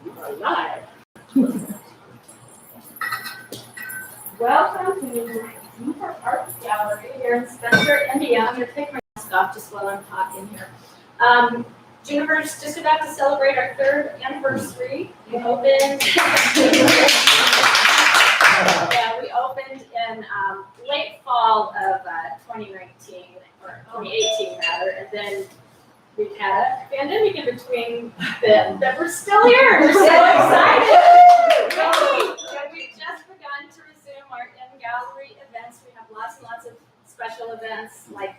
All right. Welcome to Juniper Art Gallery here in Spencer, Indiana. I'm going to take my mask off just while I'm talking here. Juniper's just about to celebrate our 3rd anniversary. We opened. Yeah, we opened in late fall of 2019 or 2018 rather, and then we've had a pandemic in between then, but we're still here. We're so excited. We've just begun to resume our in-gallery events. We have lots and lots of special events, like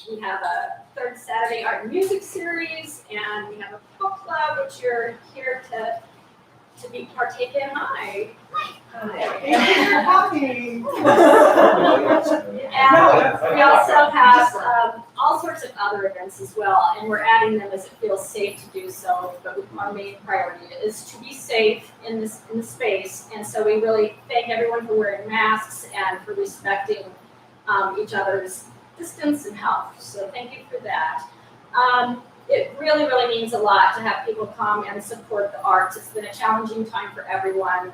we have a 3rd Saturday art and music series, and we have a book club, which you're here to be partaking in. Hi. Thank you. And we also have all sorts of other events as well, and we're adding them as it feels safe to do so. But our main priority is to be safe in the space, and so we really thank everyone for wearing masks and for respecting each other's distance and health. So thank you for that. It really, really means a lot to have people come and support the arts. It's been a challenging time for everyone.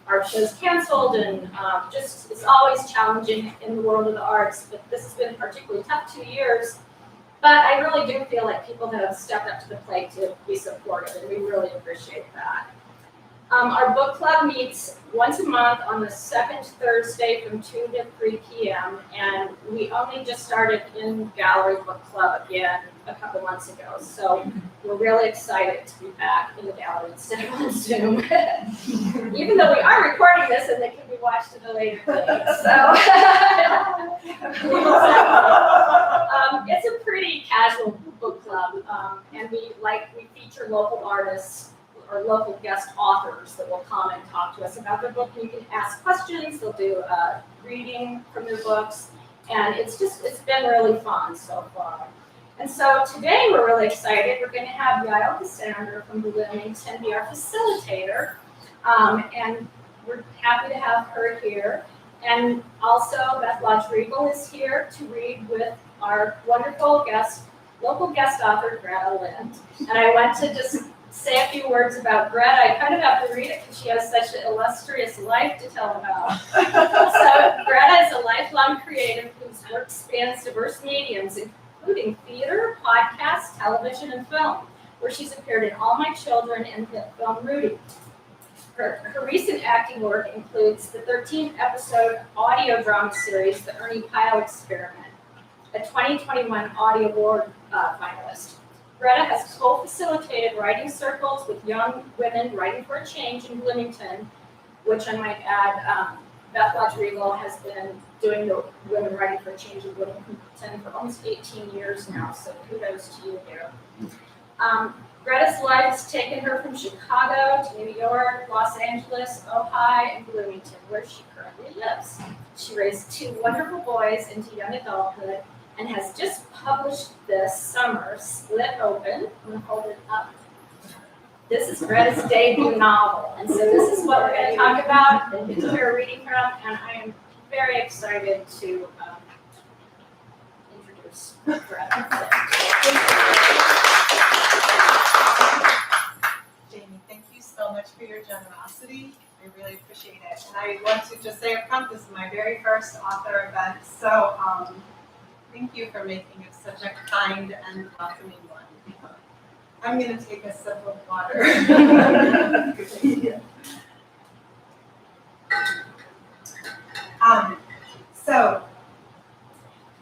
Art shows canceled, and it's always challenging in the world of the arts, but this has been a particularly tough 2 years. But I really do feel like people have stepped up to the plate to be supportive, and we really appreciate that. Our book club meets once a month on the 2nd Thursday from 2 to 3 p.m. And we only just started in-gallery book club again a couple months ago. So we're really excited to be back in the gallery instead of on Zoom. Even though we are recording this and it can be watched at a later date. So it's a pretty casual book club. And we feature local artists or local guest authors that will come and talk to us about their book. You can ask questions, they'll do a reading from their books, and it's been really fun so far. And so today we're really excited. We're going to have Yael Ksander from Bloomington be our facilitator, and we're happy to have her here. And also Beth Lodge-Rigal is here to read with our wonderful local guest author, Greta Lind. And I want to just say a few words about Greta. I kind of have to read it because she has such an illustrious life to tell about. So Greta is a lifelong creative whose work spans diverse mediums, including theater, podcasts, television, and film, where she's appeared in All My Children and the film Rudy. Her recent acting work includes the 13-episode audio drama series, The Ernie Pyle Experiment, a 2021 Audio Award finalist. Greta has co-facilitated writing circles with young women writing for a change in Bloomington, which I might add, Beth Lodge-Rigal has been doing the Women Writing for a Change in Bloomington for almost 18 years now, so kudos to you there. Greta's life has taken her from Chicago to New York, Los Angeles, Ojai, and Bloomington, where she currently lives. She raised 2 wonderful boys into young adulthood and has just published this summer, Split Open. I'm going to hold it up. This is Greta's debut novel, and so this is what we're going to talk about and get to hear a reading from, and I am very excited to introduce Greta. Jamie, thank you so much for your generosity. I really appreciate it. And I want to just say up front, this is my very first author event, so thank you for making it such a kind and welcoming one. I'm going to take a sip of water. So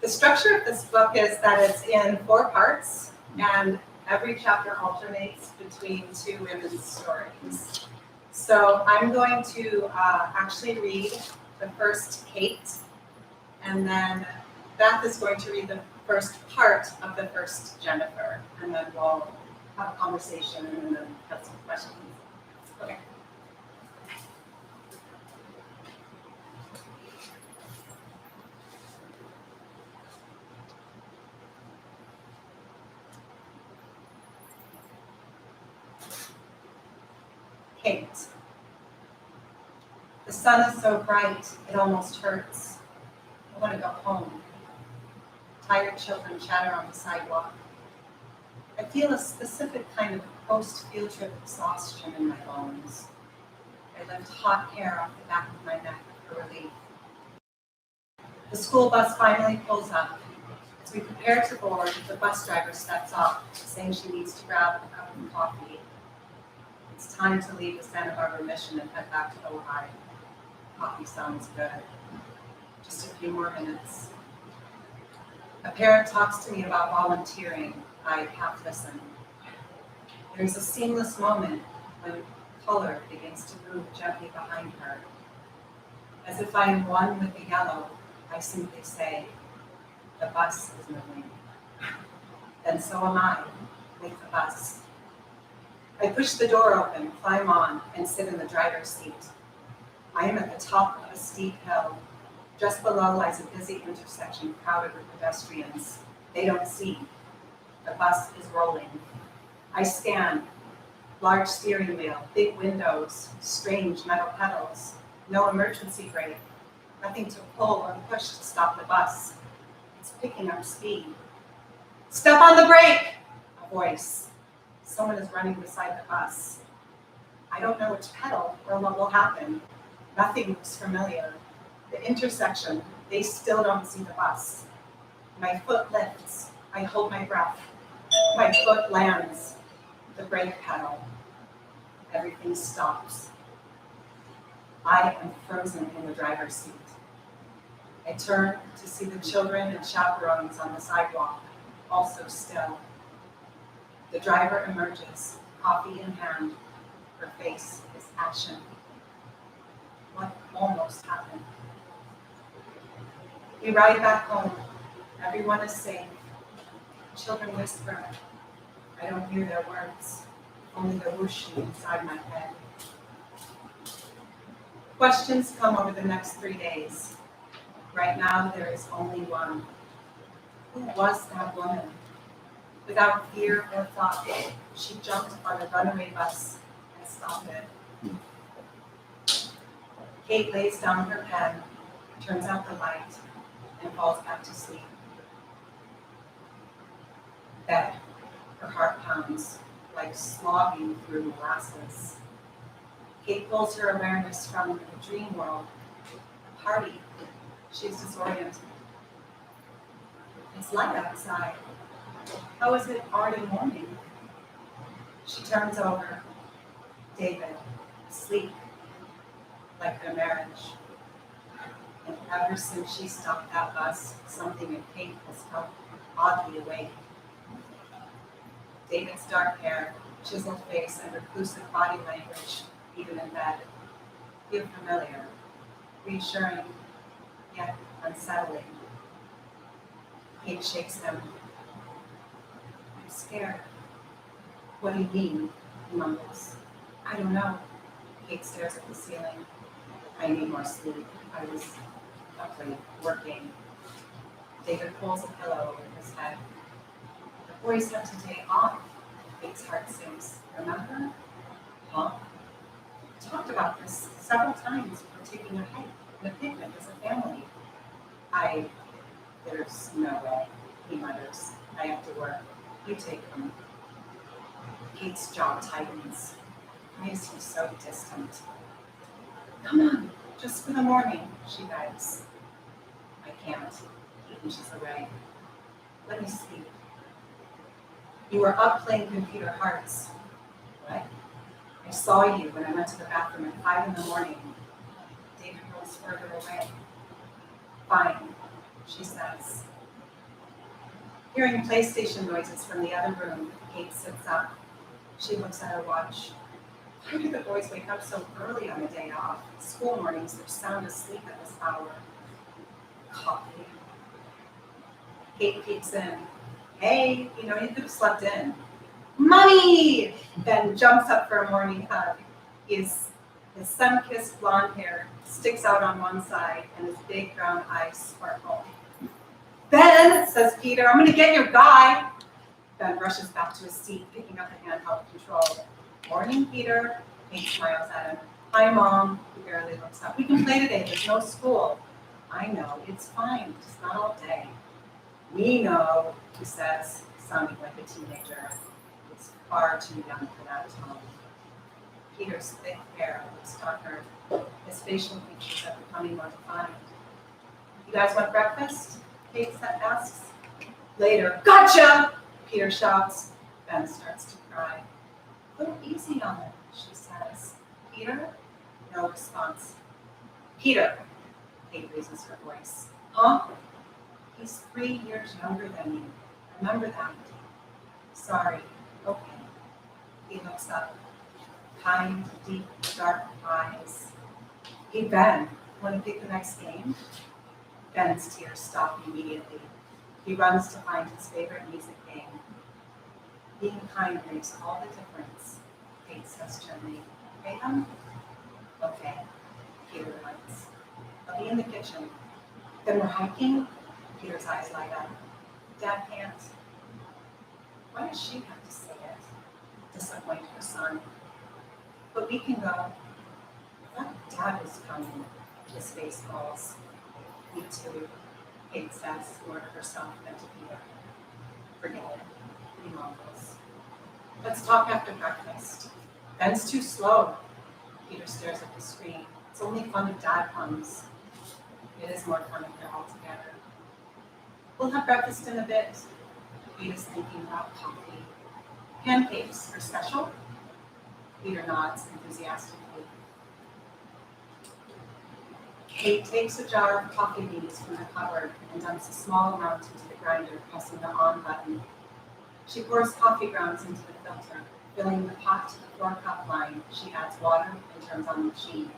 the structure of this book is that it's in 4 parts, and every chapter alternates between 2 women's stories. So I'm going to actually read the first Kate, and then Beth is going to read the first part of the first Juniper, and then we'll have a conversation and then have some questions. Okay. Kate. The sun is so bright, it almost hurts. I want to go home. Tired children chatter on the sidewalk. I I feel a specific kind of post-field trip exhaustion in my bones. I lift hot hair off the back of my neck for relief. The school bus finally pulls up. As we prepare to board, the bus driver steps off, saying she needs to grab a cup of coffee. It's time to leave the Santa Barbara mission and head back to Ojai. Coffee sounds good. Just a few more minutes. A parent talks to me about volunteering. I half listen. There's a seamless moment when color begins to move gently behind her. As if I am one with the yellow, I simply say, the bus is moving. And so am I with the bus. I push the door open, climb on, and sit in the driver's seat. I am at the top of a steep hill. Just below lies a busy intersection crowded with pedestrians. They don't see. The bus is rolling. I scan. Large steering wheel, big windows, strange metal pedals, no emergency brake, nothing to pull or push to stop the bus. It's picking up speed. Step on the brake! A voice. Someone is running beside the bus. I don't know which pedal or what will happen. Nothing looks familiar. The intersection, they still don't see the bus. My foot lifts. I hold my breath. My foot lands. The brake pedal. Everything stops. I am frozen in the driver's seat. I turn to see the children and chaperones on the sidewalk, also still. The driver emerges, coffee in hand. Her face is ashen. What almost happened? We ride back home. Everyone is safe. Children whisper. I don't hear their words, only the whooshing inside my head. Questions come over the next 3 days. Right now, there is only one. Who was that woman? Without fear or thought, she jumped on a runaway bus and stopped it. Kate lays down her pen, turns out the light, and falls back to sleep. Beth, her heart pounds, like slogging through molasses. Kate pulls her awareness from the dream world, a party. She's disoriented. It's light outside. How is it already morning? She turns over. David, asleep, like their marriage. And ever since she stopped that bus, something in Kate has felt oddly awake. David's dark hair, chiseled face, and reclusive body language, even in bed, feel familiar, reassuring, yet unsettling. Kate shakes him. I'm scared. What do you mean? He mumbles. I don't know. Kate stares at the ceiling. I need more sleep. I was up late working. David pulls a pillow over his head. The boys have today off. Kate's heart sinks. Remember? Huh? We talked about this several times. We're taking a hike and a picnic as a family. There's no way, he mutters. I have to work. You take them. Kate's jaw tightens. Why is he so distant? Come on, just for the morning, she begs. I can't. He inches away. Let me sleep. You were up playing Computer Hearts. What? I saw you when I went to the bathroom at 5 in the morning. David rolls further away. Fine, she says. Hearing PlayStation noises from the other room, Kate sits up. She looks at her watch. Why do the boys wake up so early on a day off? School mornings, they're sound asleep at this hour. Coffee. Kate peeks in. Hey, you could have slept in. Mommy! Ben jumps up for a morning hug. His sun-kissed blonde hair sticks out on one side and his big brown eyes sparkle. Ben, says Peter, I'm going to get your guy. Ben rushes back to his seat, picking up the handheld control. Morning, Peter. Kate smiles at him. Hi, Mom. He barely looks up. We can play today. There's no school. I know. It's fine. Just not all day. We know, he says, sounding like a teenager. far too young for that tone. Peter's thick hair looks darker. His facial features are becoming more defined. You guys want breakfast? Kate asks. Later. Gotcha! Peter shouts. Ben starts to cry. Go easy on him, she says. Peter? No response. Peter! Kate raises her voice. Huh? He's 3 years younger than you. Remember that. Sorry. Okay. He looks up. Kind, deep, dark eyes. Hey, Ben, want to pick the next game? Ben's tears stop immediately. He runs to find his favorite music game. Being kind makes all the difference, Kate says gently. Hey, okay. Peter relates. I'll be in the kitchen. Then we're hiking? Peter's eyes light up. Dad can't. Why does she have to say it? Disappoint her son. But we can go. I thought Dad was coming. His face falls. Me too, Kate says, more to herself than to Peter. Forget it. He mumbles. Let's talk after breakfast. Ben's too slow. Peter stares at the screen. It's only fun if Dad comes. It is more fun if they're all together. We'll have breakfast in a bit. Peter's thinking about coffee. Pancakes are special? Peter nods enthusiastically. Kate takes a jar of coffee beans from the cupboard and dumps a small amount into the grinder, pressing the on button. She pours coffee grounds into the filter. Filling the pot to the 4-cup line, she adds water and turns on the machine.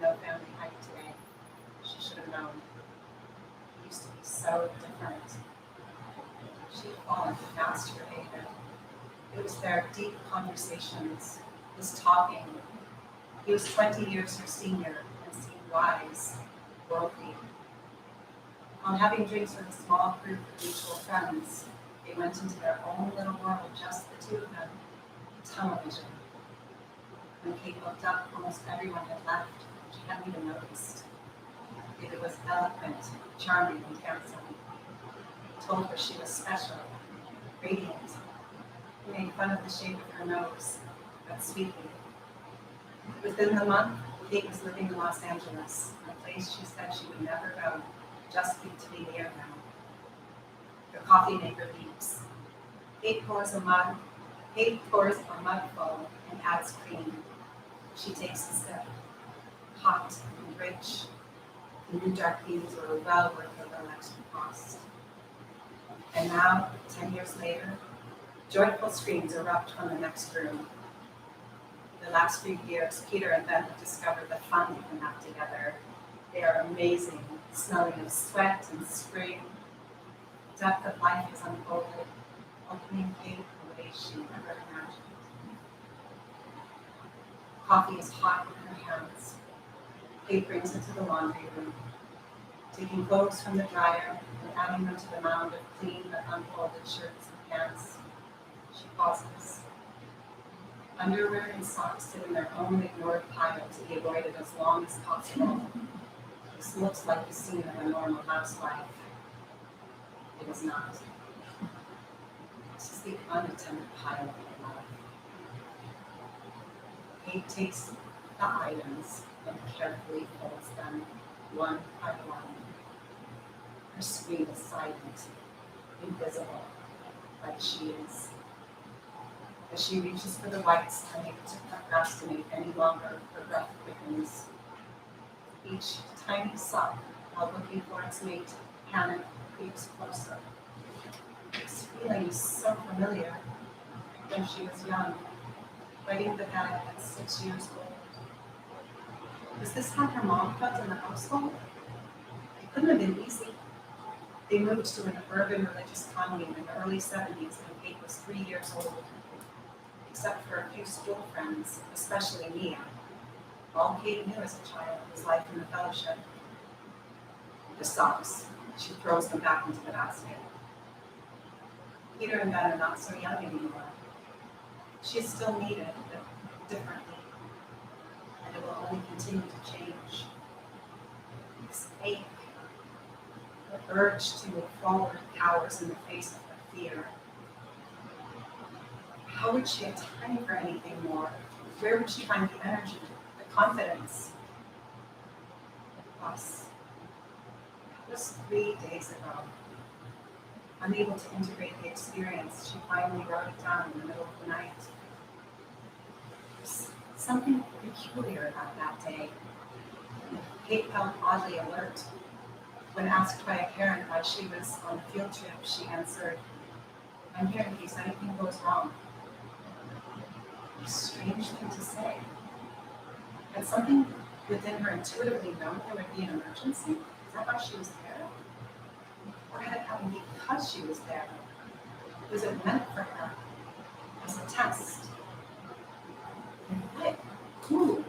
No family hike today. She should have known. It used to be so different. She had fallen fast for Ada. It was their deep conversations, his talking. He was 20 years her senior and seemed wise, worldly. On having drinks with a small group of mutual friends, they went into their own little world, just the two of them. Television. When Kate looked up, almost everyone had left. She hadn't even noticed. It was eloquent, charming, and handsome. He told her she was special, radiant. He made fun of the shape of her nose, but sweetly. Within the month, Kate was living in Los Angeles, a place she said she would never go, just to be near them. The coffee maker beeps. Kate pours a mugful and adds cream. She takes a sip. Hot and rich. The new dark beans were well worth the little extra cost. And now, 10 years later, joyful screams erupt from the next room. The last few years, Peter and Ben have discovered the fun they can have together. They are amazing, smelling of sweat and spring. The depth of life has unfolded, opening Kate in ways she never imagined. Coffee is hot in her hands. Kate brings it to the laundry room. Taking clothes from the dryer and adding them to the mound of clean but unfolded shirts and pants, she pauses. Underwear and socks sit in their own ignored pile to be avoided as long as possible. This looks like the scene of a normal housewife. It is not. This is the unattended pile of love. Kate takes the items and carefully folds them one by one. Her scream is silent, invisible, like she is. As she reaches for the whites, unable to procrastinate any longer, her breath quickens. Each tiny sock, while looking for its mate, panic creeps closer. This feeling is so familiar. When she was young, wetting the bed at 6 years old. Was this how her mom felt in the household? It couldn't have been easy. They moved to an urban religious colony in the early 70s when Kate was 3 years old. Except for a few school friends, especially Mia. All Kate knew as a child was life in the fellowship. The socks. She throws them back into the basket. Peter and Ben are not so young anymore. She is still needed, but differently. And it will only continue to change. This ache, the urge to move forward cowers in the face of her fear. How would she have time for anything more? Where would she find the energy, the confidence? Plus, it was 3 days ago. Unable to integrate the experience, she finally wrote it down in the middle of the night. There's something peculiar about that day. Kate felt oddly alert. When asked by a parent why she was on a field trip, she answered, "I'm here in case anything goes wrong." A strange thing to say. Had something within her intuitively known there would be an emergency? Is that why she was there? Or had it happened because she was there? Was it meant for her as a test? And what? Who?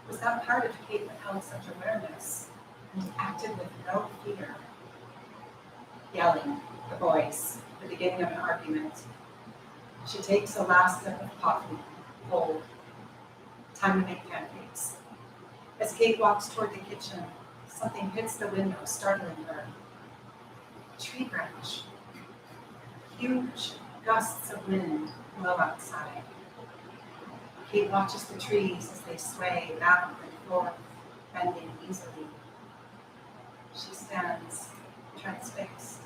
Was that part of Kate that held such awareness and acted with no fear? Yelling, the boys, the beginning of an argument. She takes a last sip of coffee, cold. Time to make pancakes. As Kate walks toward the kitchen, something hits the window, startling her. A tree branch. Huge gusts of wind blow outside. Kate watches the trees as they sway back and forth, bending easily. She stands transfixed.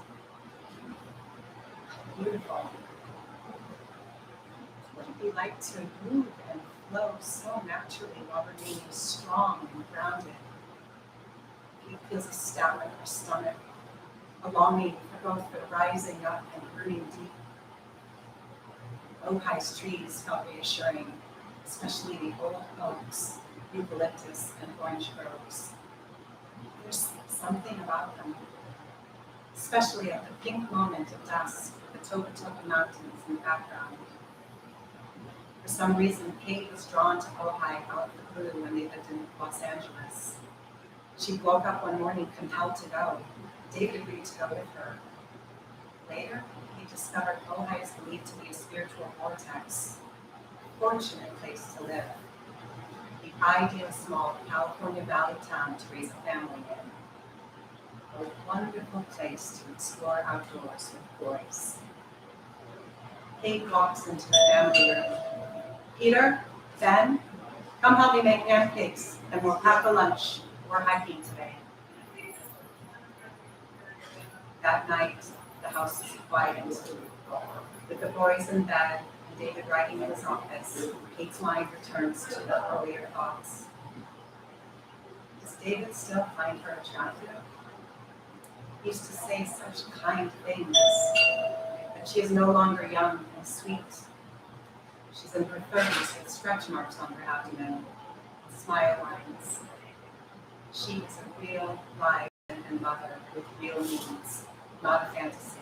Beautiful. What would it be like to move and flow so naturally while remaining strong and grounded? Kate feels a stab in her stomach, a longing for both the rising up and burning deep. Ojai's trees felt reassuring, especially the old oaks, eucalyptus, and orange groves. There's something about them, especially at the pink moment of dusk with the Topa Mountains in the background. For some reason, Kate was drawn to Ojai out of the blue when they lived in Los Angeles. She woke up one morning compelled to go. David agreed to go with her. Later, he discovered Ojai is believed to be a spiritual vortex, a fortunate place to live. The ideal small California Valley town to raise a family in. A wonderful place to explore outdoors with boys. Kate walks into the family room. "Peter, Ben, come help me make pancakes, and we'll pack a lunch. We're hiking today." That night, the house is quiet. With the boys in bed and David writing in his office, Kate's mind returns to the earlier thoughts. Does David still find her attractive? He used to say such kind things, but she is no longer young and sweet. She's in her 30s with stretch marks on her abdomen, smile lines. She is a real live and mother with real needs, not a fantasy.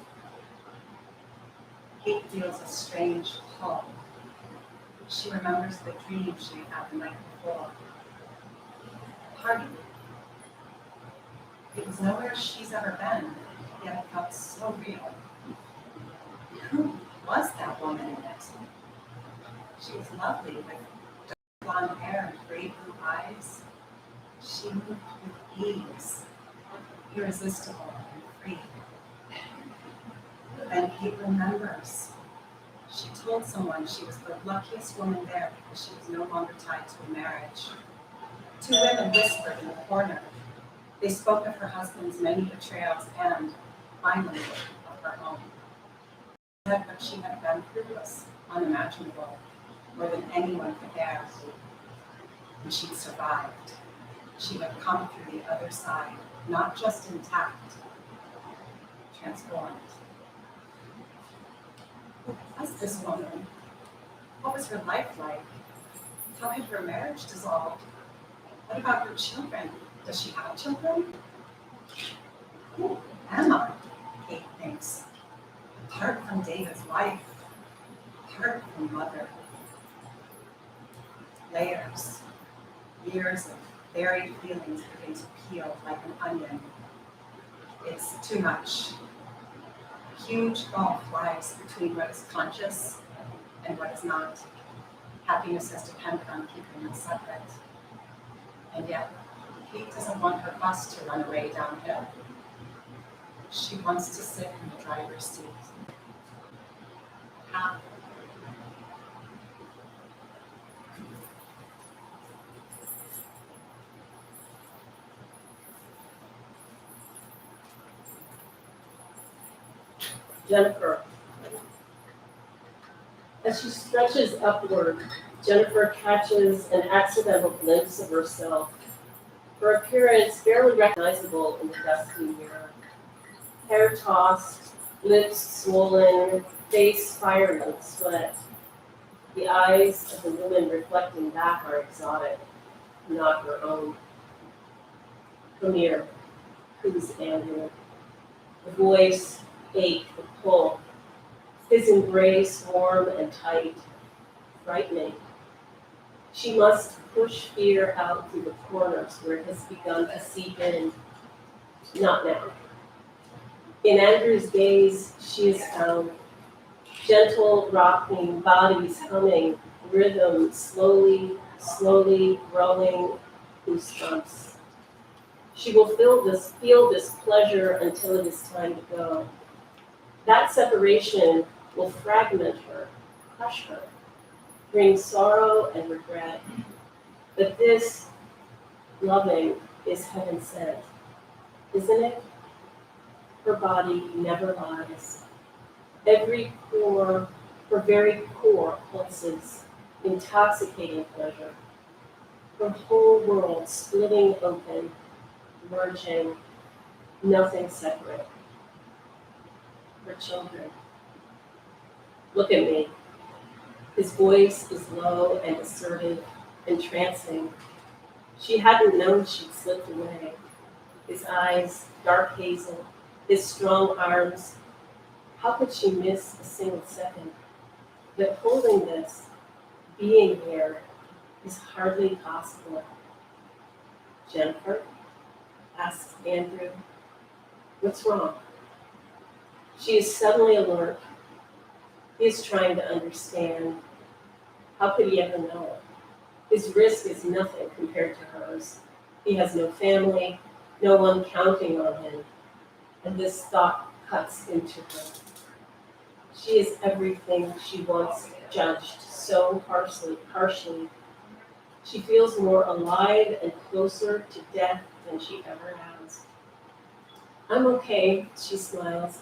Kate feels a strange pull. She remembers the dream she had the night before. A party. It was nowhere she's ever been, yet it felt so real. Who was that woman in it? She was lovely, with dark blonde hair and gray blue eyes. She moved with ease, irresistible and free. Then Kate remembers. She told someone she was the luckiest woman there because she was no longer tied to a marriage. 2 women whispered in the corner. They spoke of her husband's many betrayals and, finally, of her own. She said what she had been through was unimaginable, more than anyone could bear. And she'd survived. She had come through the other side, not just intact, transformed. Who was this woman? What was her life like? How had her marriage dissolved? What about her children? Does she have children? Who am I? Kate thinks. Apart from David's wife, apart from mother. Layers, years of buried feelings begin to peel like an onion. It's too much. A huge gulf lies between what is conscious and what is not. Happiness has depended on keeping them separate. And yet, Kate doesn't want her bus to run away downhill. She wants to sit in the driver's seat. How? Jennifer. As she stretches upward, Jennifer catches an accidental glimpse of herself, her appearance barely recognizable in the dusty mirror. Hair tossed, lips swollen, face fired with sweat. The eyes of the woman reflecting back are exotic, not her own. Come here, who's Andrew? The voice ached with pull, his embrace warm and tight, frightening. She must push fear out through the corners where it has begun to seep in. Not now. In Andrew's gaze, she is found. Gentle rocking, bodies humming, rhythm slowly, slowly growing, goosebumps. She will feel this pleasure until it is time to go. That separation will fragment her, crush her, bring sorrow and regret. But this loving is heaven sent, isn't it? Her body never lies. Every pore, her very core pulses, intoxicating pleasure. Her whole world splitting open, merging, nothing separate. Her children. Look at me. His voice is low and assertive, entrancing. She hadn't known she'd slipped away. His eyes, dark hazel, his strong arms. How could she miss a single second? But holding this, being here, is hardly possible. Jennifer, asks Andrew, what's wrong? She is suddenly alert. He is trying to understand. How could he ever know? His risk is nothing compared to hers. He has no family, no one counting on him. And this thought cuts into her. She is everything she once judged so harshly. She feels more alive and closer to death than she ever has. I'm okay, she smiles.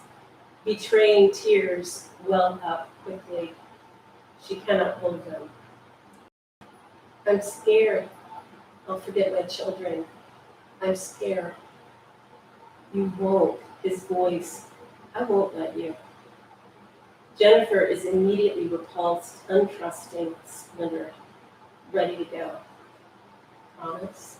Betraying tears well up quickly. She cannot hold them. I'm scared. I'll forget my children. I'm scared. You won't, his voice. I won't let you. Jennifer is immediately repulsed, untrusting, splintered, ready to go. Promise?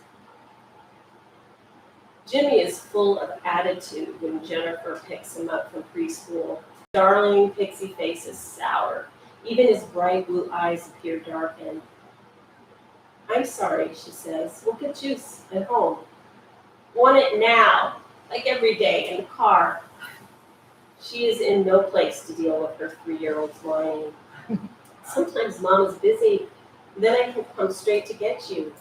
Jimmy is full of attitude when Jennifer picks him up from preschool. Darling pixie face is sour. Even his bright blue eyes appear darkened. I'm sorry, she says. We'll get juice at home. Want it now, like every day in the car. She is in no place to deal with her 3-year-old's whining. Sometimes Mama's busy, then I can come straight to get you.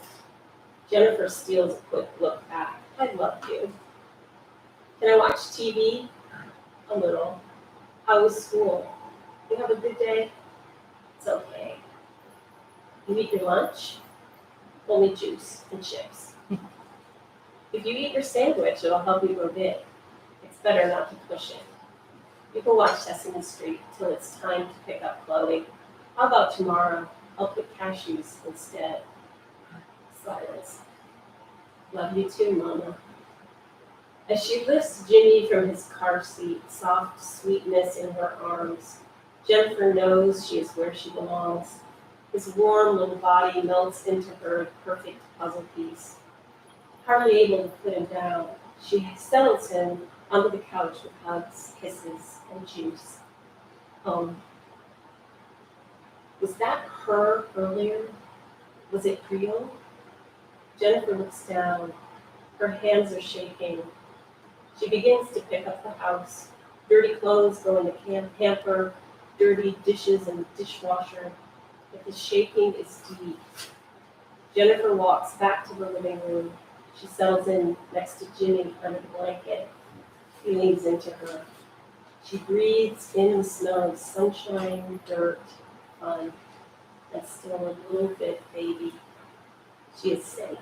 Jennifer steals a quick look back. I love you. Can I watch TV? A little. How was school? You have a good day? It's okay. You eat your lunch? Only juice and chips. If you eat your sandwich, it'll help you grow big. It's better not to push it. You can watch Sesame Street till it's time to pick up Chloe. How about tomorrow? I'll pick cashews instead. Silence. Love you too, Mama. As she lifts Jimmy from his car seat, soft sweetness in her arms, Jennifer knows she is where she belongs. His warm little body melts into her perfect puzzle piece. Hardly able to put him down, she settles him onto the couch with hugs, kisses, and juice. Was that her earlier? Was it Creole? Jennifer looks down. Her hands are shaking. She begins to pick up the house. Dirty clothes go in the hamper, dirty dishes in the dishwasher. But the shaking is deep. Jennifer walks back to the living room. She settles in next to Jimmy under the blanket. He leans into her. She breathes in the smell of sunshine, dirt, fun, and still a little bit baby. She is safe.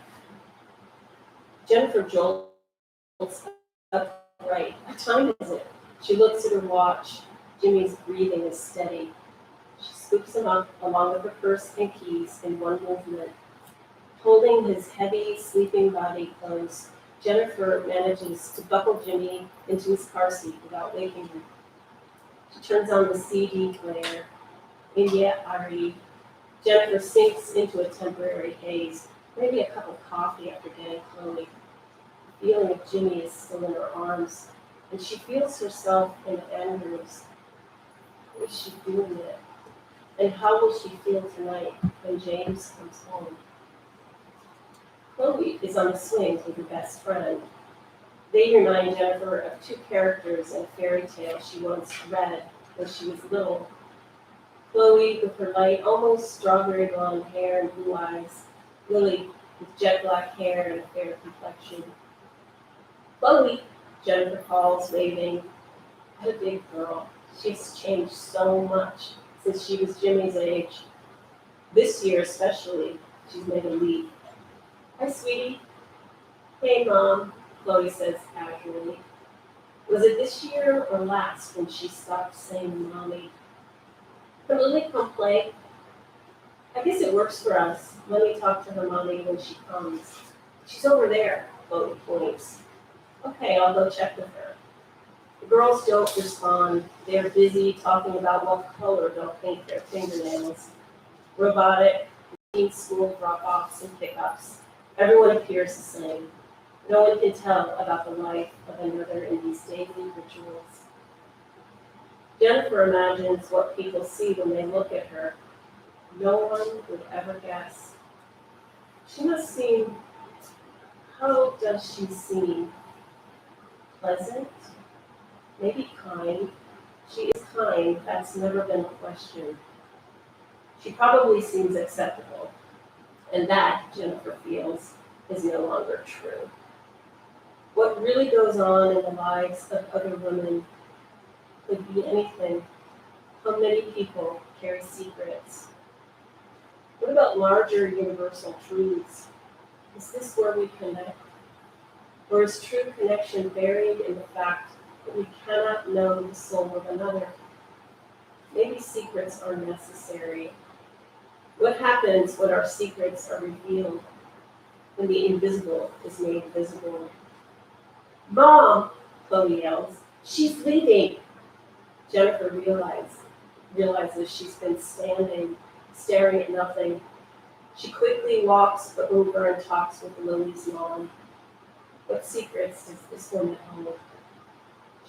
Jennifer jolts upright. What time is it? She looks at her watch. Jimmy's breathing is steady. She scoops him up along with her purse and keys in one movement. Holding his heavy, sleeping body close, Jennifer manages to buckle Jimmy into his car seat without waking him. She turns on the CD player. India Ari. Jennifer sinks into a temporary haze, maybe a cup of coffee after getting Chloe. The feeling of Jimmy is still in her arms, and she feels herself in Andrews. How is she doing it? And how will she feel tonight when James comes home? Chloe is on the swings with her best friend. They remind Jennifer of two characters in a fairy tale she once read when she was little. Chloe with her light, almost strawberry blonde hair and blue eyes. Lily with jet black hair and a fair complexion. Chloe, Jennifer calls, waving. What a big girl. She's changed so much since she was Jimmy's age. This year especially, she's made a leap. Hi, sweetie. Hey, Mom, Chloe says casually. Was it this year or last when she stopped saying Mommy? Can Lily come play? I guess it works for us. Let me talk to her mommy when she comes. She's over there, Chloe points. Okay, I'll go check with her. The girls don't respond. They're busy talking about what color they'll paint their fingernails. Robotic, routine school drop-offs and pickups. Everyone appears the same. No one can tell about the life of another in these daily rituals. Jennifer imagines what people see when they look at her. No one would ever guess. She must seem, how does she seem? Pleasant? Maybe kind. She is kind, that's never been a question. She probably seems acceptable. And that, Jennifer feels, is no longer true. What really goes on in the lives of other women could be anything. How many people carry secrets? What about larger universal truths? Is this where we connect? Or is true connection buried in the fact that we cannot know the soul of another? Maybe secrets are necessary. What happens when our secrets are revealed? When the invisible is made visible? Mom, Chloe yells, she's leaving. Jennifer realizes she's been standing, staring at nothing. She quickly walks over and talks with Lily's mom. What secrets does this woman hold?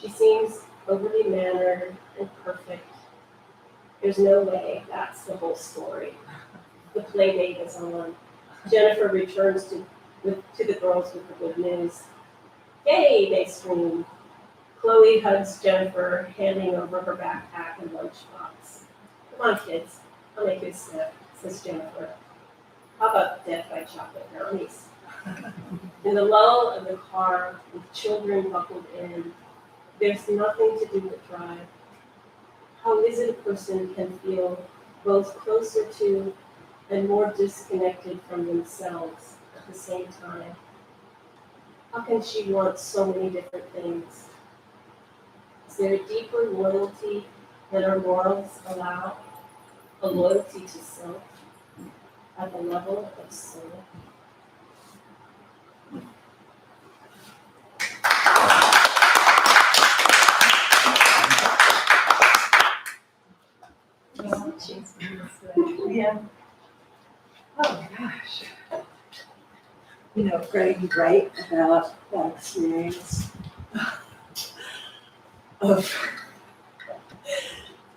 She seems overly mannered and perfect. There's no way that's the whole story. The play date is on. Jennifer returns to the girls with the good news. Yay, they scream. Chloe hugs Jennifer, handing over her backpack and lunchbox. Come on, kids. I'll make you a snack, says Jennifer. How about death by chocolate brownies? In the lull of the car, with children buckled in, there's nothing to do but drive. How is it a person can feel both closer to and more disconnected from themselves at the same time? How can she want so many different things? Is there a deeper loyalty than our morals allow? A loyalty to self at the level of soul? Yeah. Oh gosh. You know, Greg, you write about that experience of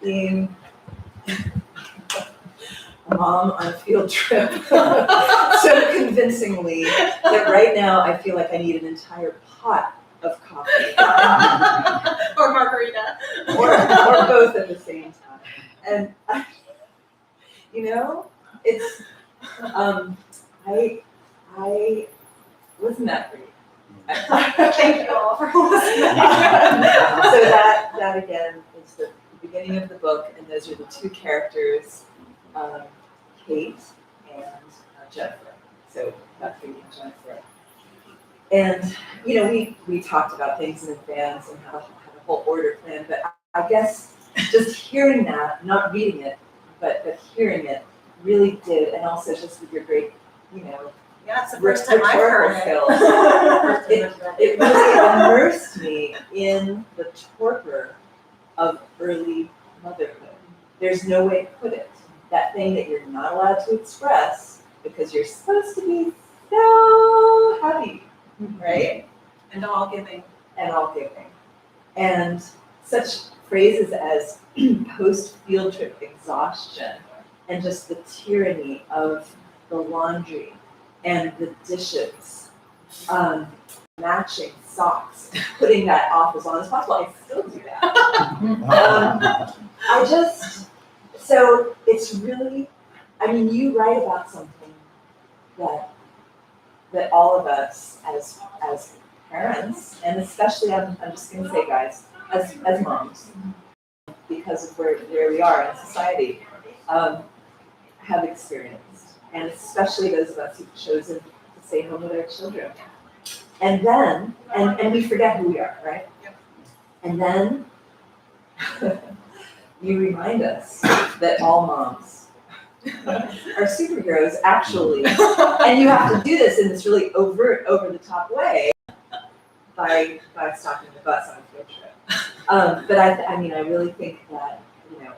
being a mom on a field trip so convincingly that right now I feel like I need an entire pot of coffee. Or margarita. or both at the same time. And you know, it's I wasn't that great. Thank you all for listening. So that again is the beginning of the book, and those are the two characters, Kate and Jennifer. So Kate and Jennifer. And you know, we talked about things in advance and how to whole order plan, but I guess just hearing that, not reading it, but hearing it really did, and also just with your great, Yeah, it's the first time I've heard rhetorical it. it really immersed me in the torpor of early motherhood. There's no way to put it. That thing that you're not allowed to express because you're supposed to be so happy, right? And all giving. And all giving. And such phrases as post-field trip exhaustion and just the tyranny of the laundry and the dishes, matching socks, putting that off as long as possible. I still do that. So it's really, you write about something that all of us as parents, and especially, I'm just gonna say, guys, as moms, because of where we are in society, have experienced, and especially those of us who've chosen to stay home with our children. And then, and we forget who we are, right? Yep. And then you remind us that all moms are superheroes, actually, and you have to do this in this really overt, over-the-top way by stopping the bus on a field trip. But I really think that,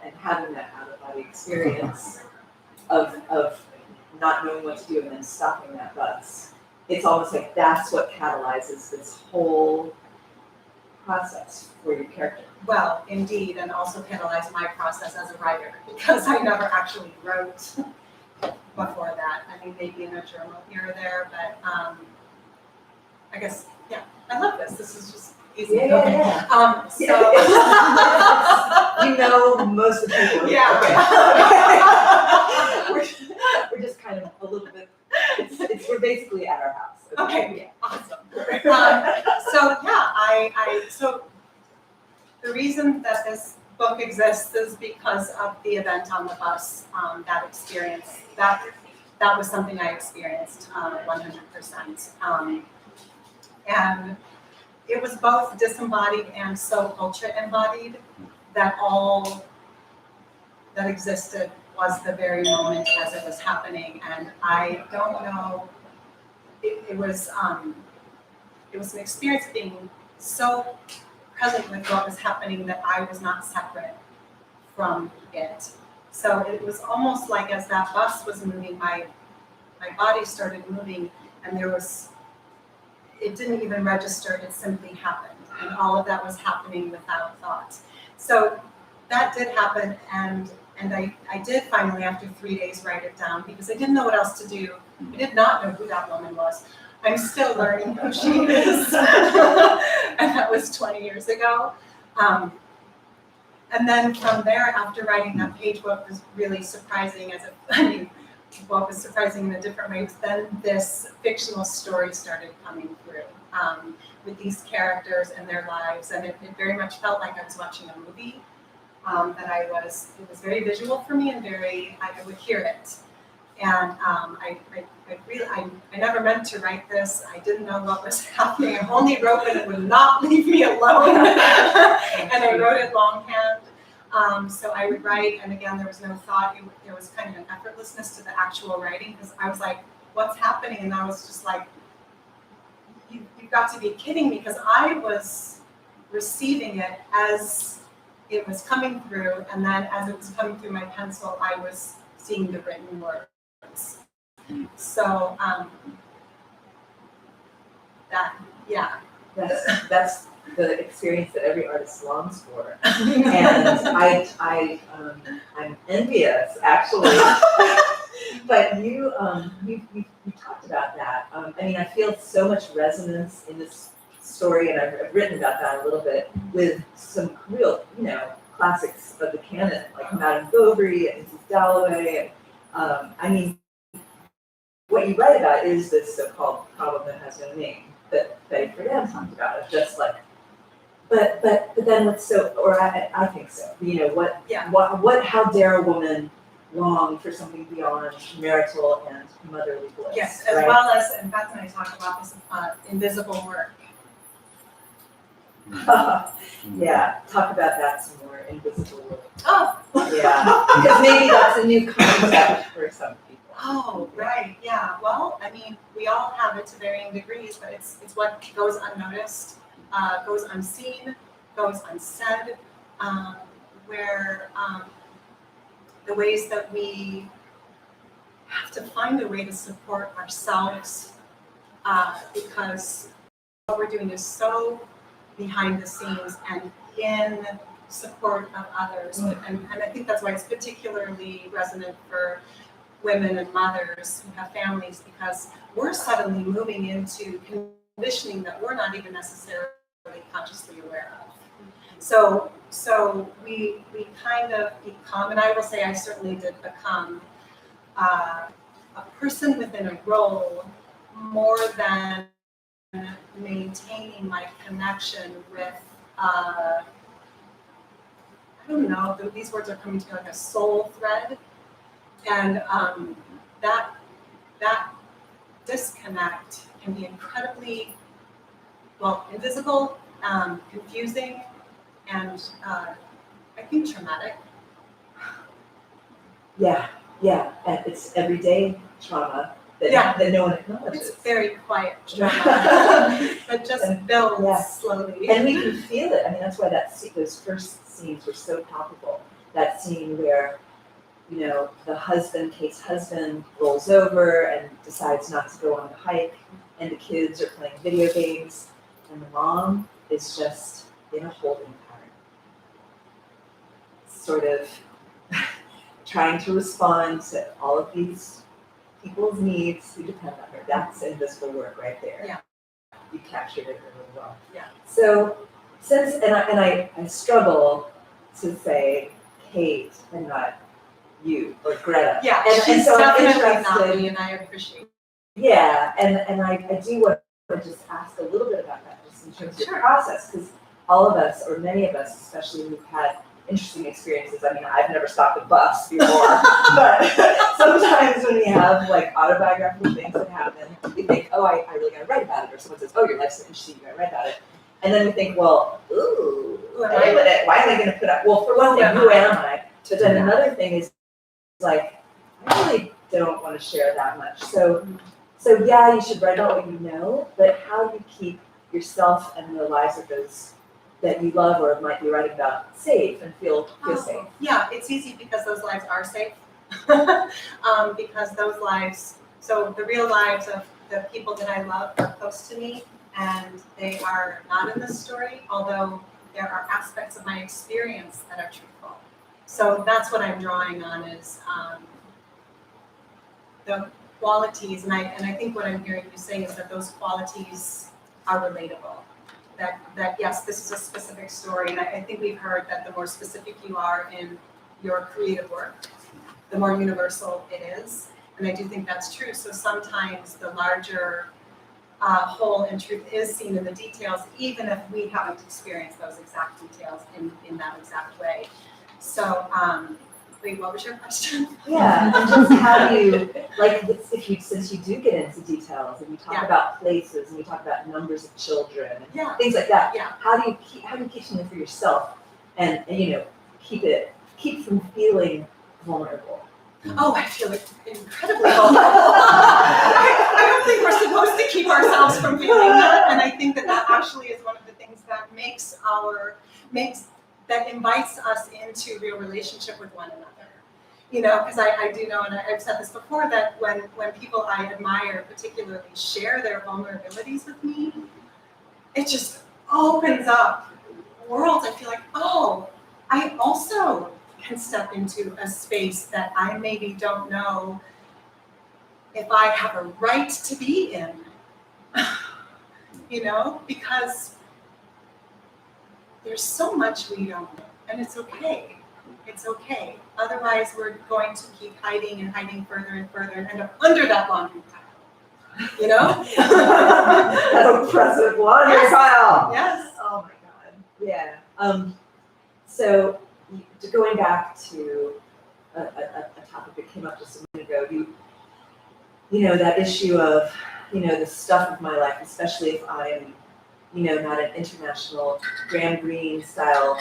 and having that out-of-body experience of not knowing what to do and then stopping that bus, it's almost like that's what catalyzes this whole process for your character. Well, indeed, and also catalyzed my process as a writer, because I never actually wrote before that. Maybe in a journal here or there, but I guess, yeah, I love this. This is just easy. Yeah. So Most of the people. Yeah. Okay. We're just kind of a little bit. We're basically at our house. Okay. Awesome. So the reason that this book exists is because of the event on the bus, that experience. That was something I experienced 100%. And it was both disembodied and so ultra embodied that all that existed was the very moment as it was happening. And I don't know, it was an experience of being so present with what was happening that I was not separate from it. So it was almost like as that bus was moving, my body started moving, and it didn't even register, it simply happened. And all of that was happening without thought. So that did happen, and I did finally, after 3 days, write it down because I didn't know what else to do. I did not know who that woman was. I'm still learning who she is. And that was 20 years ago. And then from there, after writing that page, what was really surprising what was surprising in a different way was then this fictional story started coming through with these characters and their lives. And it very much felt like I was watching a movie. It was very visual for me and I would hear it. And I never meant to write this. I didn't know what was happening. I only wrote when it would not leave me alone. And I wrote it longhand. So I would write, and again, there was no thought. There was kind of an effortlessness to the actual writing because I was like, what's happening? And I was just like, you've got to be kidding me, because I was receiving it as it was coming through, and then as it was coming through my pencil, I was seeing the written words. So that's the experience that every artist longs for, and I'm envious, actually. But you talked about that. I feel so much resonance in this story, and I've written about that a little bit with some real, classics of the canon, like Madame Bovary and Mrs. Dalloway. And what you write about is this so-called problem that has no name that Betty Friedan talked about. It's just like, but then what's so, or I think so. How dare a woman long for something beyond marital and motherly bliss? yes, as right? well as, and Beth and I talk about this invisible work. Yeah, talk about that some more, invisible. Oh, Yeah, because maybe that's a new concept for some people. oh, right, yeah. Well, I mean, we all have it to varying degrees, but it's what goes unnoticed, goes unseen, goes unsaid, where the ways that we have to find a way to support ourselves, because what we're doing is so behind the scenes and in support of others. And I think that's why it's particularly resonant for women and mothers who have families, because we're suddenly moving into conditioning that we're not even necessarily consciously aware of. So we kind of become, and I will say I certainly did become, a person within a role more than maintaining my connection with, I don't know, these words are coming to me like a soul thread. And that disconnect can be incredibly, well, invisible, confusing, and I think traumatic. Yeah, and it's everyday trauma that, Yeah. that no one acknowledges. It's very quiet trauma that just builds Yeah. slowly. And we can feel it. I mean, that's why those first scenes were so palpable. That scene where, the Kate's husband, rolls over and decides not to go on the hike, and the kids are playing video games, and the mom is just in a holding pattern, sort of trying to respond to all of these people's needs who depend on her. That's invisible work right there. Yeah. You captured it really well. Yeah. So since, and I struggle to say Kate and not you or Greta. Yeah, and she's so I'm definitely not interested. me, and I appreciate. Yeah, and I do want to just ask a little bit about that, just in terms of your process, because all of us, or many of us, especially who've had interesting experiences. I mean, I've never stopped a bus before, but sometimes when we have like autobiographical things that happen, we think, oh, I really gotta write about it, or someone says, oh, your life's so interesting, you gotta write about it. And then we think, well, why am I gonna put up, well, for one thing, who am I? But then another thing is like, I really don't want to share that much. So yeah, you should write about what you know, but how do you keep yourself and the lives of those that you love or might be writing about safe and feel safe? Yeah, it's easy because those lives are safe. Because those lives, so the real lives of the people that I love are close to me, and they are not in this story, although there are aspects of my experience that are truthful. So that's what I'm drawing on is the qualities, and I think what I'm hearing you saying is that those qualities are relatable. That yes, this is a specific story, and I think we've heard that the more specific you are in your creative work, the more universal it is, and I do think that's true. So sometimes the larger whole and truth is seen in the details, even if we haven't experienced those exact details in that exact way. So, wait, what was your question? Yeah, and just how do you, like, since you do get into details and you talk about places and you talk about numbers of children and things like that, how do you keep something for yourself and keep from feeling vulnerable? Oh, I feel incredibly vulnerable. I don't think we're supposed to keep ourselves from feeling that, and I think that actually is one of the things that that invites us into real relationship with one another. Because I do know, and I've said this before, that when people I admire particularly share their vulnerabilities with me, it just opens up worlds. I feel like, oh, I also can step into a space that I maybe don't know if I have a right to be in, because there's so much we don't know, and it's okay. It's okay. Otherwise, we're going to keep hiding and hiding further and further and end up under that laundry pile. That oppressive laundry pile. Yes. Oh my God. Yeah. So going back to a topic that came up just a minute ago, you know that issue of the stuff of my life, especially if I'm not an international Graham Greene style,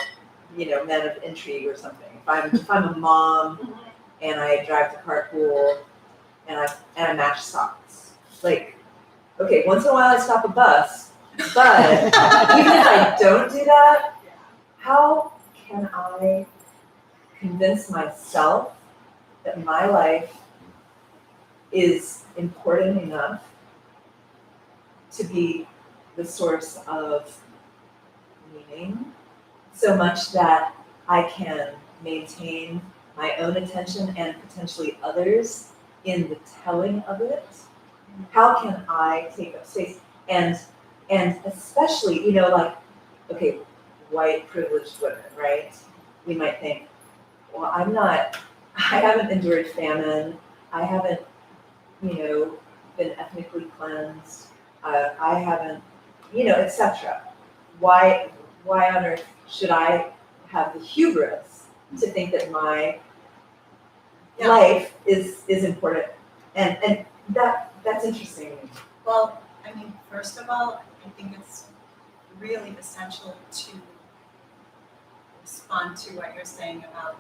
men of intrigue or something. If I'm a mom and I drive to carpool and I match socks, like, okay, once in a while I stop a bus, but even if I don't do that, how can I convince myself that my life is important enough to be the source of meaning, so much that I can maintain my own attention and potentially others in the telling of it? How can I take up space? And especially, okay, white privileged women, right? We might think, well, I haven't endured famine. I haven't, been ethnically cleansed. I haven't, etc. Why on earth should I have the hubris to think that my life is important? And that's interesting to me. Well, first of all, I think it's really essential to respond to what you're saying about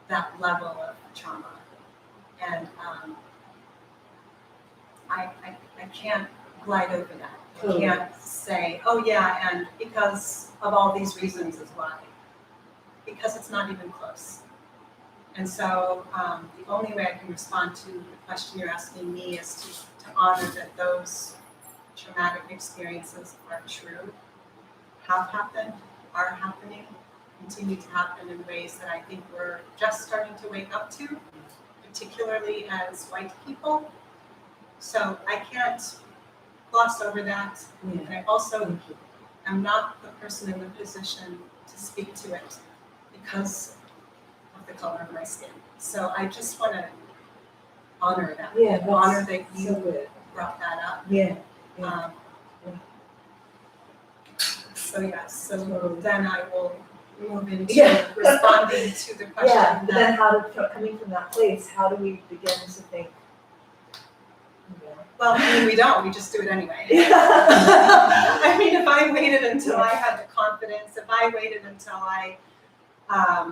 that level of trauma. And I can't glide over that. I can't say, oh yeah, and because of all these reasons is why. Because it's not even close. And so the only way I can respond to the question you're asking me is to honor that those traumatic experiences are true, have happened, are happening, continue to happen in ways that I think we're just starting to wake up to, particularly as white people. So I can't gloss over that. And I also am not the person in the position to speak to it because of the color of my skin. So I just want to honor that. Honor that you brought that up. So then I will move into responding to the question. Yeah, but then coming from that place, how do we begin to think? Well, we don't, we just do it anyway. If I waited until I had the confidence, if I waited until I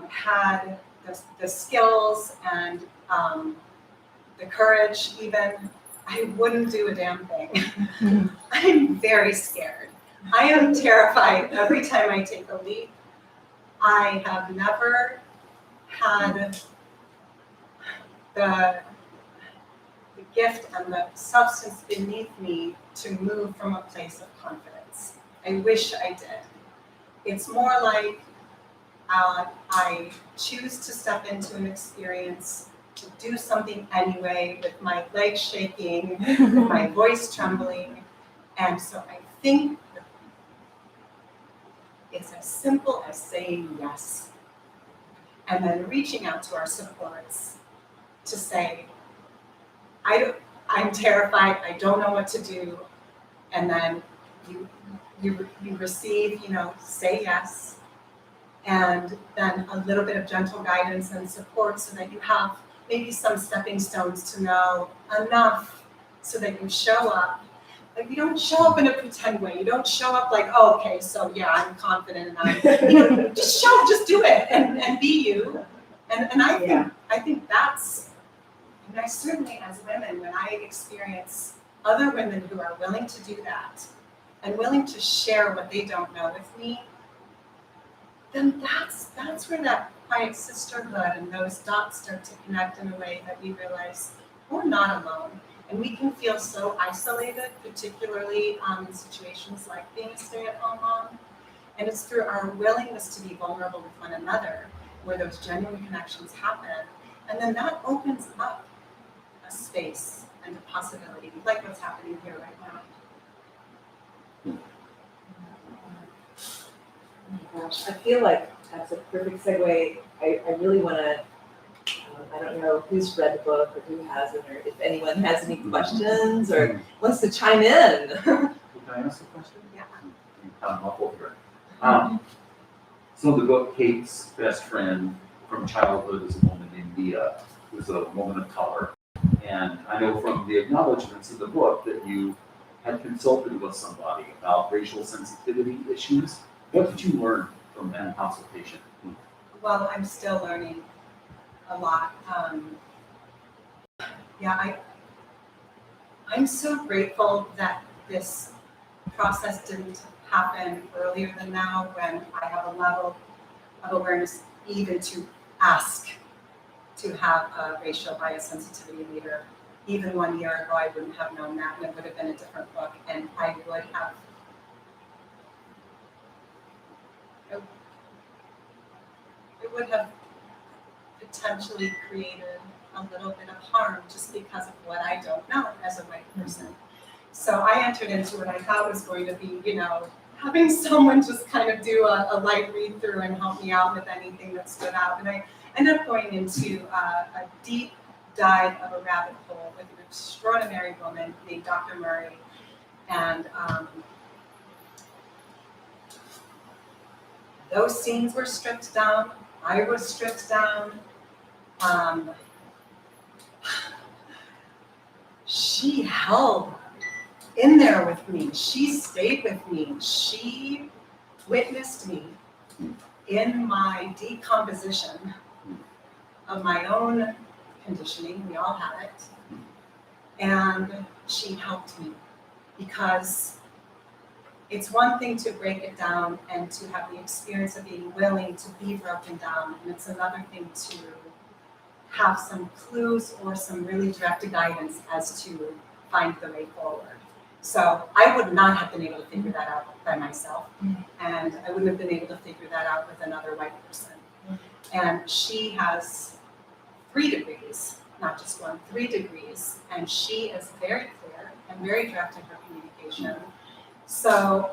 had the skills and the courage even, I wouldn't do a damn thing. I'm very scared. I am terrified every time I take a leap. I have never had the gift and the substance beneath me to move from a place of confidence. I wish I did. It's more like I choose to step into an experience, to do something anyway, with my legs shaking, with my voice trembling. And so I think it's as simple as saying yes. And then reaching out to our supports to say, I'm terrified, I don't know what to do. And then you receive, say yes. And then a little bit of gentle guidance and support so that you have maybe some stepping stones to know enough so that you show up. Like, you don't show up in a pretend way. You don't show up like, oh, okay, so yeah, I'm confident and I'm, just do it and be you. And I think that's, I certainly as women, when I experience other women who are willing to do that and willing to share what they don't know with me, then that's where that quiet sisterhood and those dots start to connect in a way that we realize we're not alone. And we can feel so isolated, particularly in situations like being a stay-at-home mom. And it's through our willingness to be vulnerable with one another where those genuine connections happen. And then that opens up a space and a possibility, like what's happening here right now. Oh my gosh, I feel like that's a perfect segue. I really want to, I don't know who's read the book or who hasn't, or if anyone has any questions or wants to chime in. Can I ask a question? Yeah. You kind of muffled here. So the book, Kate's best friend from childhood is a woman named Leah, who's a woman of color. And I know from the acknowledgments of the book that you had consulted with somebody about racial sensitivity issues, what did you learn from that consultation? Well, I'm still learning a lot. I'm so grateful that this process didn't happen earlier than now, when I have a level of awareness even to ask to have a racial bias sensitivity leader. Even 1 year ago, I wouldn't have known that, and it would have been a different book, and I would have, it would have potentially created a little bit of harm just because of what I don't know as a white person. So I entered into what I thought was going to be, having someone just kind of do a light read through and help me out with anything that stood out. And I ended up going into a deep dive of a rabbit hole with an extraordinary woman named Dr. Murray. And those scenes were stripped down. I was stripped down. She held in there with me. She stayed with me. She witnessed me in my decomposition of my own conditioning. We all have it. And she helped me, because it's one thing to break it down and to have the experience of being willing to be broken down. And it's another thing to have some clues or some really direct guidance as to find the way forward. So I would not have been able to figure that out by myself. And I wouldn't have been able to figure that out with another white person. And she has 3 degrees, not just 1, 3 degrees. And she is very clear and very direct in her communication. So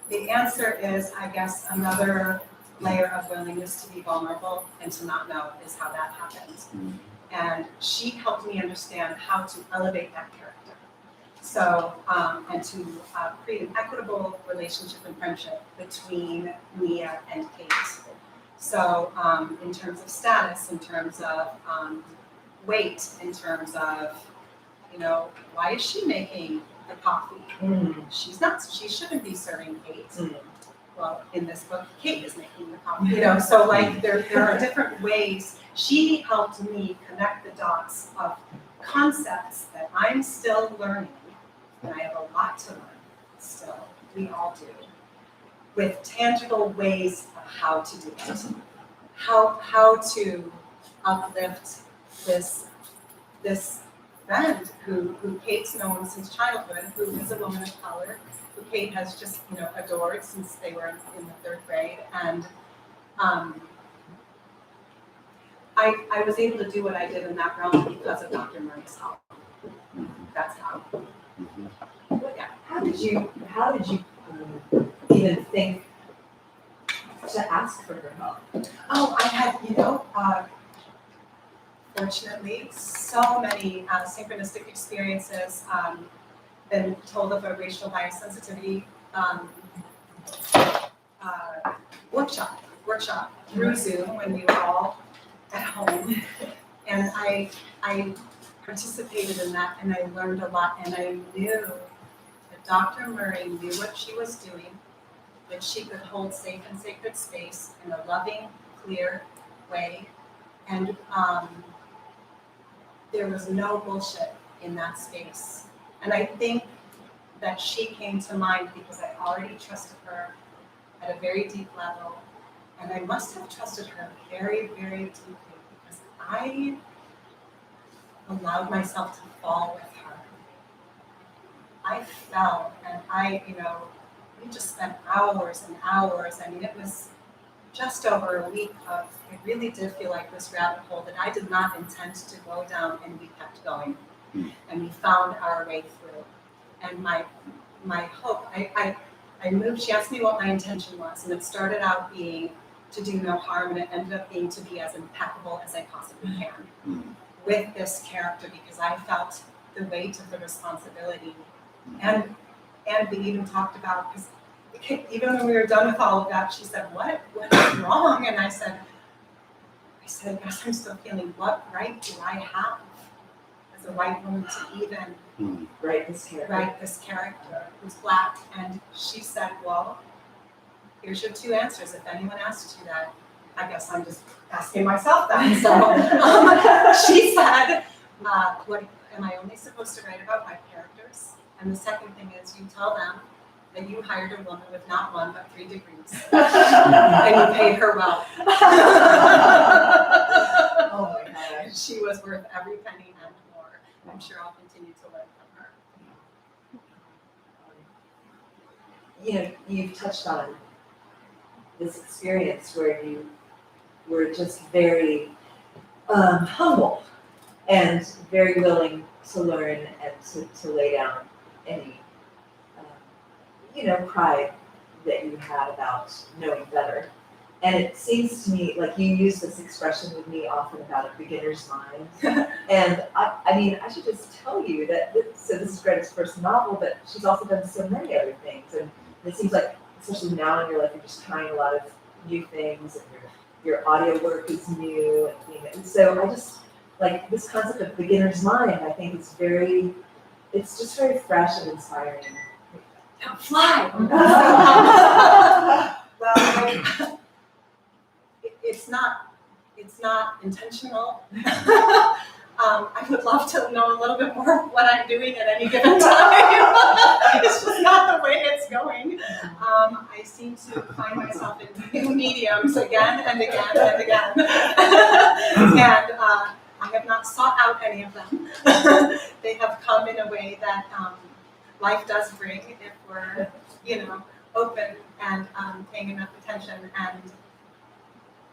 the answer is, I guess, another layer of willingness to be vulnerable and to not know is how that happens. And she helped me understand how to elevate that character. So, and to create an equitable relationship and friendship between Mia and Kate. So, in terms of status, in terms of weight, in terms of, why is she making the coffee? She shouldn't be serving Kate. Well, in this book, Kate is making the coffee, so like there are different ways. She helped me connect the dots of concepts that I'm still learning, and I have a lot to learn still, we all do, with tangible ways of how to do it, how to uplift this friend who Kate's known since childhood, who is a woman of color, who Kate has just adored since they were in the 3rd grade, and I was able to do what I did in that realm because of Dr. Murray's help. That's how. Yeah. How did you even think to ask for her help? Oh, I had, fortunately, so many synchronistic experiences. Been told of a racial bias sensitivity workshop through Zoom when we were all at home, and I participated in that, and I learned a lot, and I knew that Dr. Murray knew what she was doing, that she could hold safe and sacred space in a loving, clear way, and there was no bullshit in that space. And I think that she came to mind because I already trusted her at a very deep level. And I must have trusted her very, very deeply because I allowed myself to fall with her. I fell, and we just spent hours and hours. I mean, it was just over a week of, it really did feel like this rabbit hole that I did not intend to go down, and we kept going. And we found our way through. And my hope, I moved, she asked me what my intention was, and it started out being to do no harm, and it ended up being to be as impeccable as I possibly can with this character, because I felt the weight of the responsibility. And we even talked about, because even when we were done with all of that, she said, what is wrong? And I said, yes, I'm still feeling, what right do I have as a white woman to even Right, this character. write this character who's Black. And she said, well, here's your two answers. If anyone asks you that, I guess I'm just asking myself that. So she said, what, am I only supposed to write about white characters? And the second thing is you tell them that you hired a woman with not 1, but 3 degrees. And you paid her well. Oh my gosh. She was worth every penny and more. I'm sure I'll continue to learn from her. You know, you've touched on this experience where you were just very humble and very willing to learn and to lay down any, pride that you had about knowing better. And it seems to me like you use this expression with me often about a beginner's mind. And I mean, I should just tell you that this is Greta's first novel, but she's also done so many other things. And it seems like, especially now in your life, you're just trying a lot of new things, and your audio work is new. And so I just, like, this concept of beginner's mind, I think it's just very fresh and inspiring. Now fly. Well, it's not intentional. I would love to know a little bit more of what I'm doing at any given time. It's just not the way it's going. I seem to find myself in new mediums again and again and again. And I have not sought out any of them. They have come in a way that life does bring if we're, open and paying enough attention. And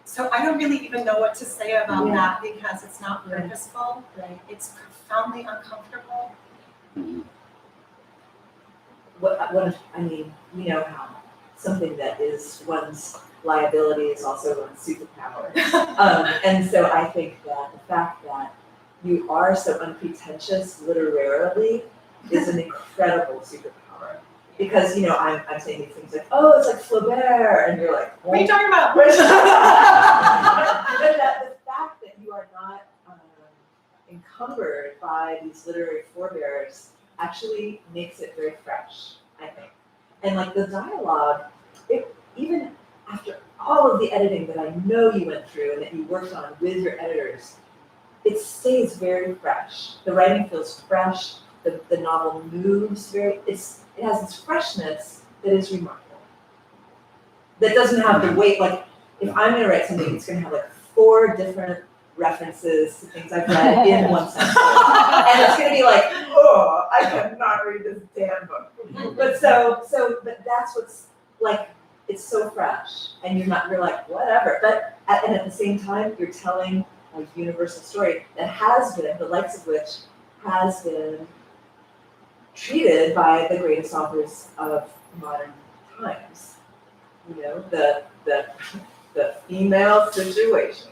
so I don't really even know what to say about that because it's not purposeful. Right. It's profoundly uncomfortable. I mean, you know how something that is one's liability is also one's superpower. And so I think that the fact that you are so unpretentious literarily is an incredible superpower. Because, I'm saying these things like, oh, it's like Flaubert, and you're like, What are you talking about? But the fact that you are not encumbered by these literary forebears actually makes it very fresh, I think. And like the dialogue, even after all of the editing that I know you went through and that you worked on with your editors, it stays very fresh. The writing feels fresh. The novel moves it has this freshness that is remarkable. That doesn't have the weight, like, if I'm gonna write something, it's gonna have like 4 different references to things I've read in one sentence. And it's gonna be like, oh, I cannot read this damn book. But but that's what's like, it's so fresh, and you're like, whatever. But at the same time, you're telling a universal story that has been, the likes of which has been treated by the greatest authors of modern times. The female situation.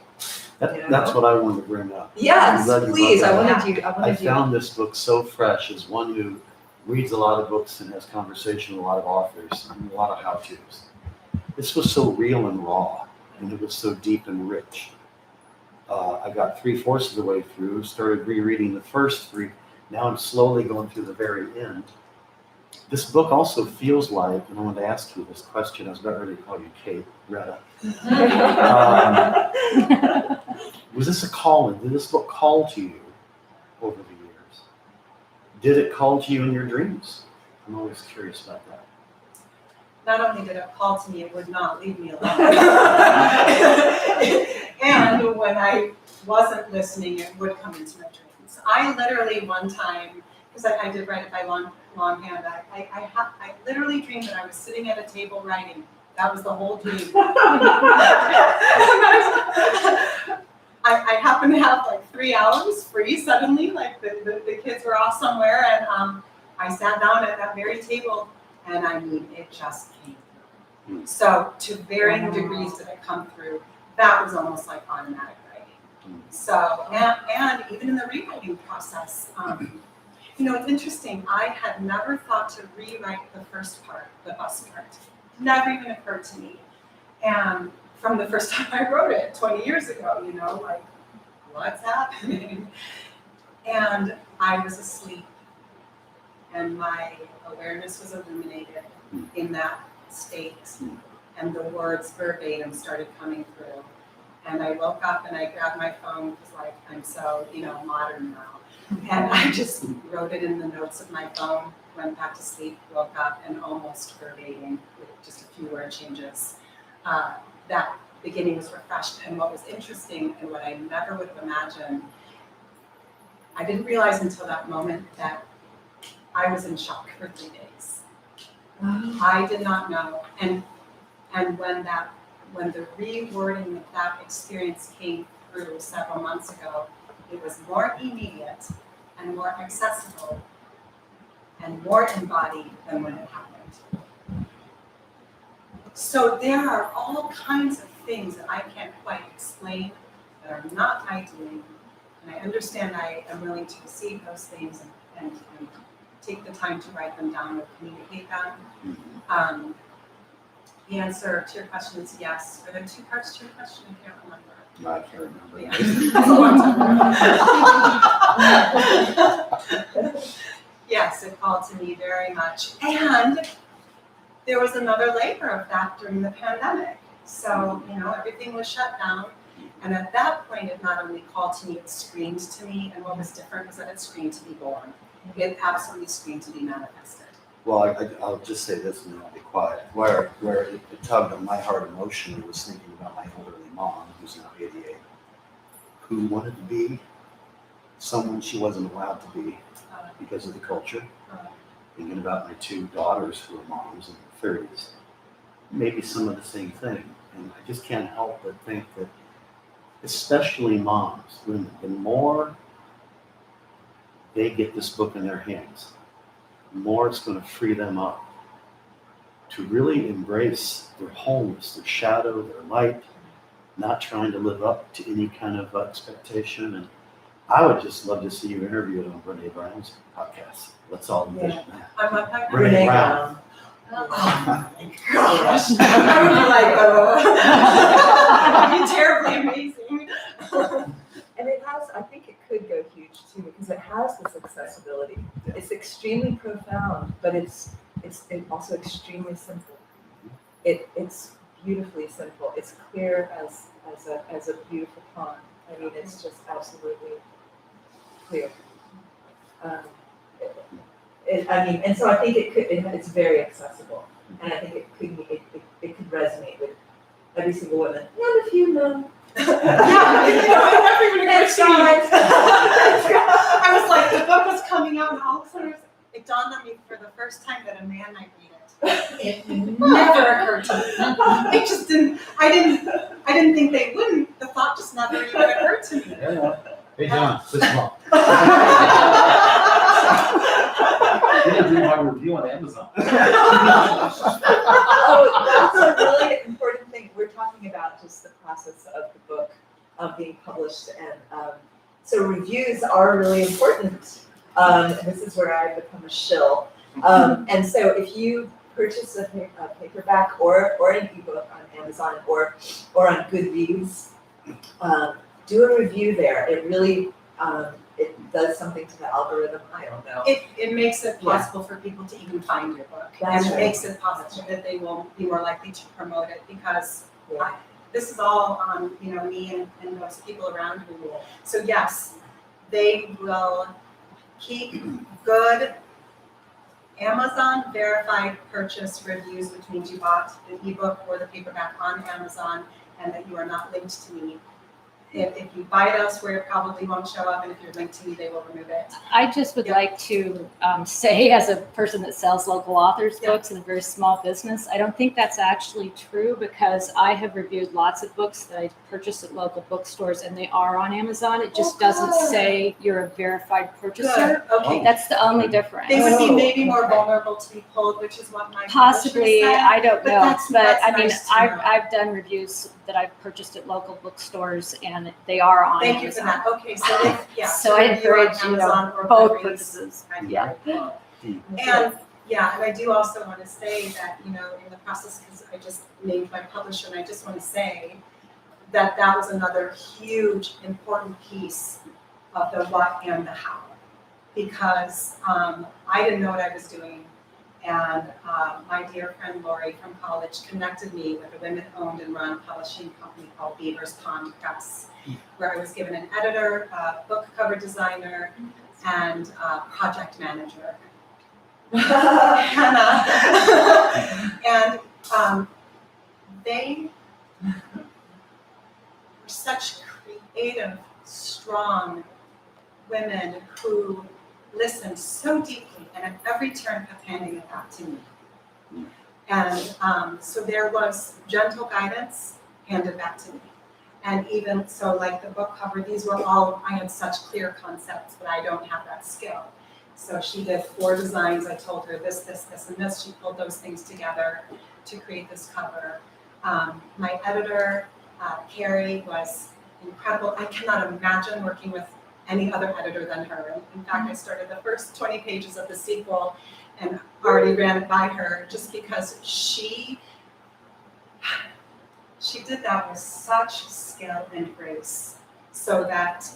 That's what I wanted to bring up. Yes, I'm glad you please. brought I that up. wanted you. I found this book so fresh as one who reads a lot of books and has conversation with a lot of authors and a lot of how-tos. This was so real and raw, and it was so deep and rich. I got 3/4 of the way through, started rereading the first 3. Now I'm slowly going through the very end. This book also feels like, and I wanted to ask you this question, I was about ready to call you Kate, Greta. Was this a calling? Did this book call to you over the years? Did it call to you in your dreams? I'm always curious about that. Not only did it call to me, it would not leave me alone. And when I wasn't listening, it would come into my dreams. I literally one time, because I did write it by longhand, I literally dreamed that I was sitting at a table writing. That was the whole dream. I happened to have like 3 hours free suddenly, like the kids were off somewhere, and I sat down at that very table, and I mean, it just came through. So to varying degrees did it come through. That was almost like automatic writing. So, and even in the rewriting process, it's interesting. I had never thought to rewrite the first part, the bus part. Never even occurred to me. And from the first time I wrote it 20 years ago, like, what's happening? And I was asleep and my awareness was illuminated in that state, and the words verbatim started coming through. And I woke up and I grabbed my phone because like I'm so, modern now. And I just wrote it in the notes of my phone, went back to sleep, woke up, and almost verbatim with just a few word changes. That beginning was refreshed. And what was interesting and what I never would have imagined, I didn't realize until that moment that I was in shock for 3 days. I did not know. And when the rewording of that experience came through several months ago, it was more immediate and more accessible and more embodied than when it happened. So there are all kinds of things that I can't quite explain that are not my doing. And I understand I am willing to receive those things and take the time to write them down or communicate them. The answer to your question is yes. Are there 2 parts to your question? I can't remember. No, I can't remember. Yeah. That's a long time ago. Yes, it called to me very much. And there was another layer of that during the pandemic. So, everything was shut down. And at that point, it not only called to me, it screamed to me. And what was different was that it screamed to be born. It absolutely screamed to be manifested. Well, I'll just say this and then I'll be quiet. Where it tugged on my heart emotionally was thinking about my elderly mom, who's now 88, who wanted to be someone she wasn't allowed to be because of the culture. Thinking about my 2 daughters who are moms in their 30s. Maybe some of the same thing. And I just can't help but think that, especially moms, women, the more they get this book in their hands, the more it's going to free them up to really embrace their wholeness, their shadow, their light, not trying to live up to any kind of expectation. And I would just love to see you interviewed on Brene Brown's podcast. Let's all envision that. I'm not talking Brene Brown. Oh my gosh. I would be like, that'd be terribly amazing. And it has, I think it could go huge too, because it has this accessibility. It's extremely profound, but it's also extremely simple. It's beautifully simple. It's clear as a beautiful pond. I mean, it's just absolutely clear. And so I think it's very accessible, and I think it could resonate with every single woman, and a few men. Everyone agrees. I was like, the book was coming out, and all of a sudden it dawned on me for the first time that a man might read it. It never occurred to me. It just didn't. I didn't think they wouldn't. The thought just never even occurred to me. Yeah. Hey, John, sit small. You didn't do my review on Amazon. Oh, that's a really important thing. We're talking about just the process of the book being published, and so reviews are really important. This is where I've become a shill. And so if you purchase a paperback or an ebook on Amazon or on Goodreads, do a review there. It really it does something to the algorithm. I don't know. It makes it possible for people to even find your book. That's and it right. makes it possible that they will be more likely to promote it because this is all on me and those people around me. So yes, they will keep good Amazon verified purchase reviews, which means you bought the ebook or the paperback on Amazon and that you are not linked to me. If you buy it elsewhere, it probably won't show up, and if you're linked to me, they will remove it. I just would like to say, as a person that sells local authors books in a very small business, I don't think that's actually true, because I have reviewed lots of books that I purchased at local bookstores, and they are on Amazon. It just doesn't say you're a verified purchaser. Good. Okay. That's the only difference. They would be maybe more vulnerable to be pulled, which is what my Possibly, publisher said. I don't but know, that's but I mean, nice to know. I've done reviews that I've purchased at local bookstores, and they are on Thank you for Amazon. that. Okay, so So I review on encourage Amazon or both Goodreads. purchases. I'd be Yeah. grateful. And I do also want to say that, in the process, because I just named my publisher, and I just want to say that was another huge, important piece of the what and the how. because I didn't know what I was doing. And my dear friend Lori from college connected me with a women-owned and run publishing company called Beaver's Pond Press, where I was given an editor, a book cover designer, and a project manager. Hannah. And they were such creative, strong women who listened so deeply and at every turn kept handing it back to me. And so there was gentle guidance handed back to me. And even so, like the book cover, these were all, I had such clear concepts, but I don't have that skill. So she did 4 designs. I told her this, this, this, and this. She pulled those things together to create this cover. My editor, Carrie, was incredible. I cannot imagine working with any other editor than her. In fact, I started the first 20 pages of the sequel and already ran it by her just because she did that with such skill and grace, so that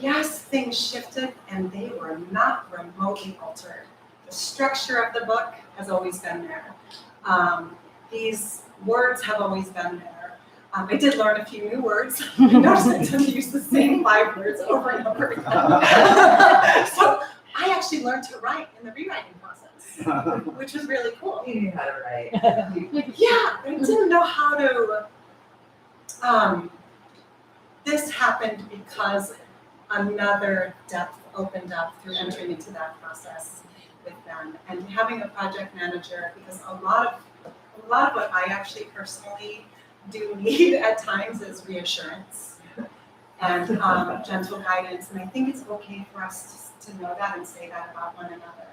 yes, things shifted and they were not remotely altered. The structure of the book has always been there. These words have always been there. I did learn a few new words. I noticed I tend to use the same 5 words over and over again. So I actually learned to write in the rewriting process, which was really cool. You knew how to write. Yeah, I didn't know how to. This happened because another depth opened up through entering into that process with them, and having a project manager, because a lot of what I actually personally do need at times is reassurance and gentle guidance, and I think it's okay for us to know that and say that about one another.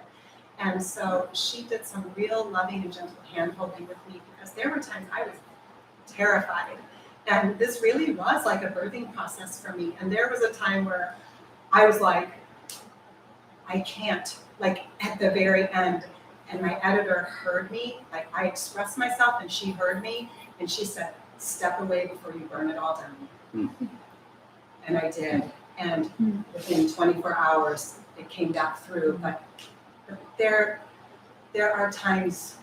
And so she did some real loving and gentle hand-holding with me, because there were times I was terrified. And this really was like a birthing process for me. And there was a time where I was like, I can't, like at the very end. And my editor heard me, like I expressed myself and she heard me. And she said, step away before you burn it all down. And I did. And within 24 hours, it came back through. But there are times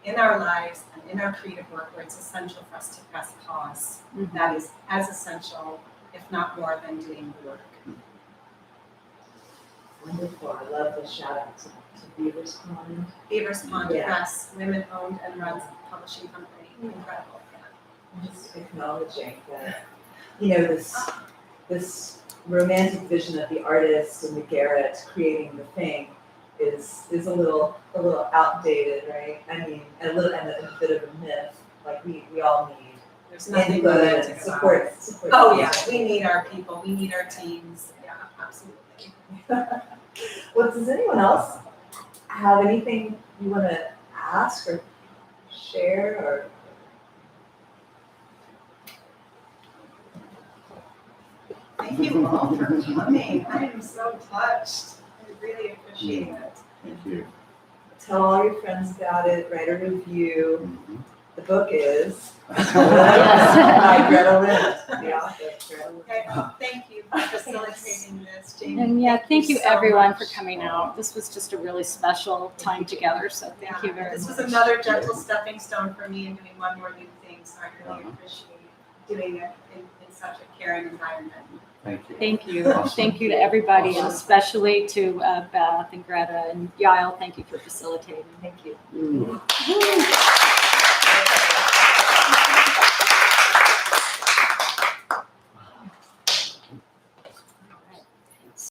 in our lives and in our creative work where it's essential for us to press pause. That is as essential, if not more, than doing the work. Wonderful. I love the shout out to Beaver's Pond. Beaver's Pond Yeah. Press, women-owned and run publishing company. Incredible. Just acknowledging that, this romantic vision of the artist and the Garrett creating the thing is a little outdated, right? I mean, a bit of a myth. Like we all need There's nothing input romantic and about it. support. Oh yeah, we need our people, we need our teams. Yeah, absolutely. Well, does anyone else have anything you want to ask or share or? Thank you all for coming. I am so touched. I really appreciate it. Thank you. Tell all your friends about it, write a review. The book is by Greta Lind, the author. Greta Lind. Okay, thank you for facilitating this, Jamie. And yeah, thank you so everyone much. for coming out. This was just a really special time together, so thank you very This much. was another gentle stepping stone for me in doing one more new thing, so I really appreciate doing it in such a caring environment. Thank you. Thank you. Awesome. Thank you to everybody, and especially to Beth and Greta and Yael. Thank you for facilitating. Thank you. Ooh.